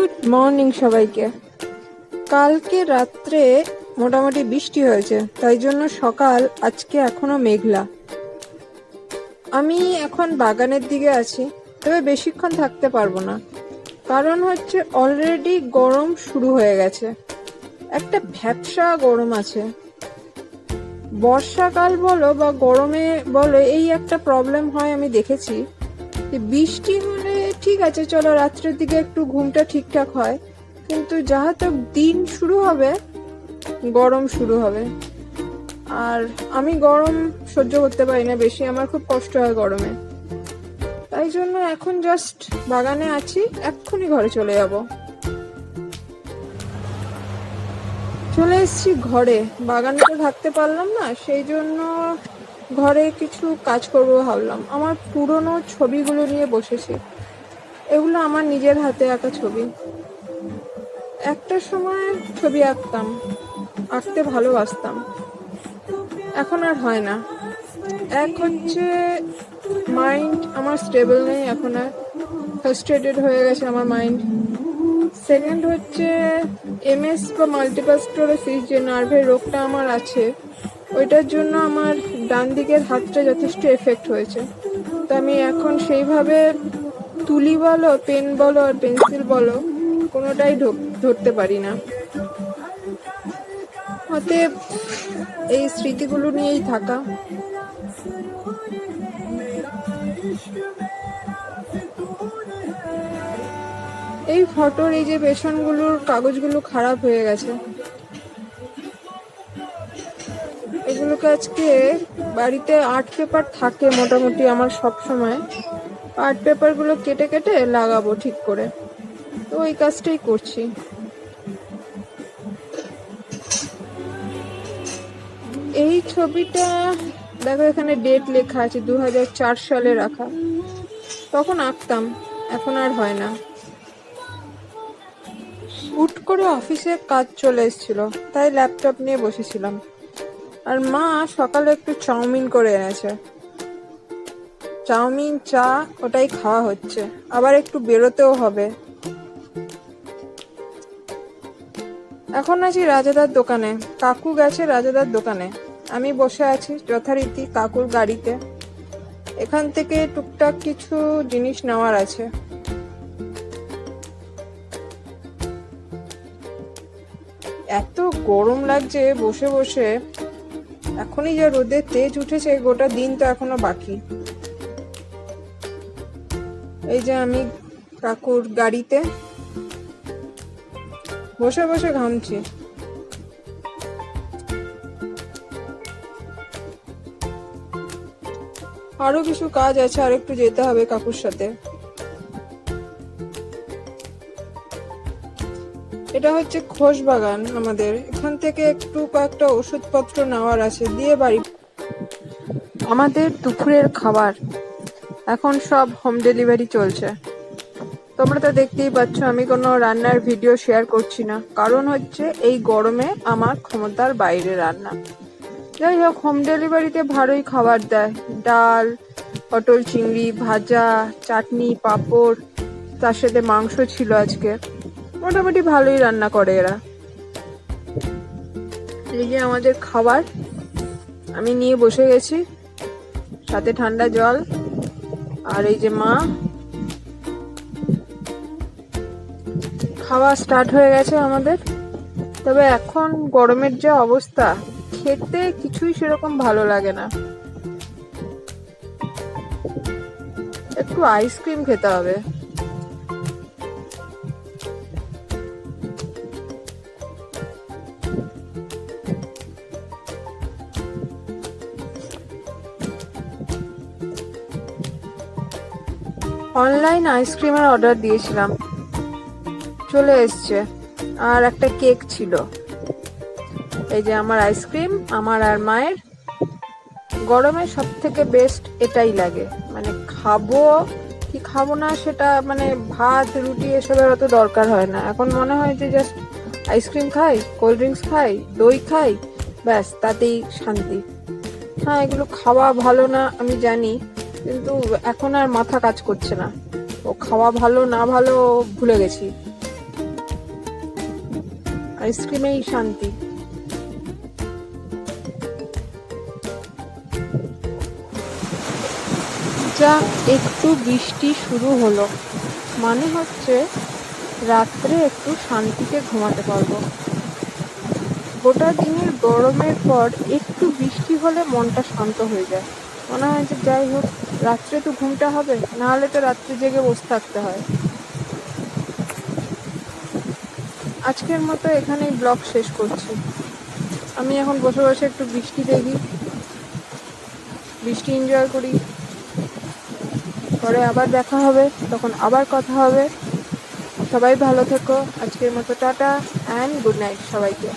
Good morning সবাইকে। কালকে রাত্রে মোটামুটি বৃষ্টি হয়েছে, তাই জন্য সকাল আজকে এখনো মেঘলা। আমি এখন বাগানের দিকে আছি, তবে বেশিক্ষণ থাকতে পারবো না, কারণ হচ্ছে অলরেডি গরম শুরু হয়ে গেছে। একটা ভ্যাপসা গরম আছে। বর্ষাকাল বলো বা গরমে বলো, এই একটা প্রবলেম হয় আমি দেখেছি। বৃষ্টি হলে ঠিক আছে, চলো রাত্রের দিকে একটু ঘুমটা ঠিকঠাক হয়, কিন্তু যাহা তো দিন শুরু হবে গরম শুরু হবে। আর আমি গরম সহ্য করতে পারি না বেশি, আমার খুব কষ্ট হয় গরমে। তাই জন্য এখন জাস্ট বাগানে আছি, এক্ষুনি ঘরে চলে যাব। চলে এসেছি ঘরে, বাগানে তো থাকতে পারলাম না, সেই জন্য ঘরে কিছু কাজ করবো ভাবলাম। আমার পুরনো ছবিগুলো নিয়ে বসেছি। এগুলো আমার নিজের হাতে আঁকা ছবি। একটা সময় ছবি আঁকতাম, আঁকতে ভালোবাসতাম, এখন আর হয় না। এক হচ্ছে মাইন্ড আমার স্টেবল নেই এখন, আর ফ্রাস্ট্রেটেড হয়ে গেছে আমার মাইন্ড। সেকেন্ড হচ্ছে এমএস বা মাল্টিপল স্ক্লেরোসিস, যে নার্ভের রোগটা আমার আছে, ওইটার জন্য আমার ডান দিকের হাতটা যথেষ্ট এফেক্ট হয়েছে। তো আমি এখন সেইভাবে তুলি বলো, পেন বলো আর পেন্সিল বলো, কোনোটাই ধরতে পারি না। অতএব এই স্মৃতিগুলো নিয়েই থাকা। এই ফটোর এই যে পেছনগুলোর কাগজগুলো খারাপ হয়ে গেছে, এগুলোকে আজকে বাড়িতে আর্ট পেপার থাকে মোটামুটি আমার সব সময়, আর্ট পেপারগুলো কেটে কেটে লাগাবো ঠিক করে। তো ওই কাজটাই করছি। এই ছবিটা দেখো, এখানে ডেট লেখা আছে 2004 সালে রাখা। তখন আঁকতাম, এখন আর হয় না। হুট করে অফিসে কাজ চলে এসেছিল, তাই ল্যাপটপ নিয়ে বসেছিলাম। আর মা সকালে একটু চাউমিন করে এনেছে, চাউমিন চা ওটাই খাওয়া হচ্ছে। আবার একটু বেরোতেও হবে। এখন আছি রাজাদার দোকানে, কাকু গেছে রাজাদার দোকানে, আমি বসে আছি যথারীতি কাকুর গাড়িতে। এখান থেকে টুকটাক কিছু জিনিস নেওয়ার আছে। এত গরম লাগছে বসে বসে, এখনই যা রোদের তেজ উঠেছে, গোটা দিন তো এখনো বাকি। এই যে আমি কাকুর গাড়িতে বসে বসে ঘামছি। আরো কিছু কাজ আছে, আর একটু যেতে হবে কাকুর সাথে। এটা হচ্ছে খোশ বাগান আমাদের, এখান থেকে একটু কয়েকটা ওষুধপত্র নেওয়ার আছে, দিয়ে বাড়ি। আমাদের দুপুরের খাবার এখন সব হোম ডেলিভারি চলছে। তোমরা তো দেখতেই পাচ্ছ, আমি কোনো রান্নার ভিডিও শেয়ার করছি না, কারণ হচ্ছে এই গরমে আমার ক্ষমতার বাইরে রান্না। যাই হোক, হোম ডেলিভারিতে ভালোই খাবার দেয়। ডাল, পটল চিংড়ি ভাজা, চাটনি, পাঁপড়, তার সাথে মাংস ছিল আজকে। মোটামুটি ভালোই রান্না করে এরা। এই যে আমাদের খাবার, আমি নিয়ে বসে গেছি, সাথে ঠান্ডা জল। আর এই যে মা, খাওয়া স্টার্ট হয়ে গেছে আমাদের। তবে এখন গরমের যে অবস্থা, খেতে কিছুই সেরকম ভালো লাগে না। একটু আইসক্রিম খেতে হবে। অনলাইন আইসক্রিমের অর্ডার দিয়েছিলাম, চলে এসছে। আর একটা কেক ছিল। এই যে আমার আইসক্রিম, আমার আর মায়ের। গরমে সব থেকে বেস্ট এটাই লাগে, মানে খাবো কি খাবো না সেটা, মানে ভাত রুটি এসবের অত দরকার হয় না। এখন মনে হয় যে জাস্ট আইসক্রিম খাই, কোল্ড ড্রিঙ্কস খাই, দই খাই, ব্যাস তাতেই শান্তি। হ্যাঁ, এগুলো খাওয়া ভালো না আমি জানি, কিন্তু এখন আর মাথা কাজ করছে না। ও খাওয়া ভালো না ভালো ভুলে গেছি। আইসক্রিমেই শান্তি। যা একটু বৃষ্টি শুরু হলো, মানে হচ্ছে রাত্রে একটু শান্তিতে ঘুমাতে পারবো। গোটা দিনের গরমের পর একটু বৃষ্টি হলে মনটা শান্ত হয়ে যায়। মনে হয় যে যাই হোক, রাত্রে তো ঘুমটা হবে, না হলে তো রাত্রে জেগে বসে থাকতে হয়। আজকের মতো এখানেই ব্লগ শেষ করছি। আমি এখন বসে বসে একটু বৃষ্টি দেখি, বৃষ্টি এনজয় করি। পরে আবার দেখা হবে, তখন আবার কথা হবে। সবাই ভালো থেকো। আজকের মতো টাটা অ্যান্ড গুড নাইট সবাইকে।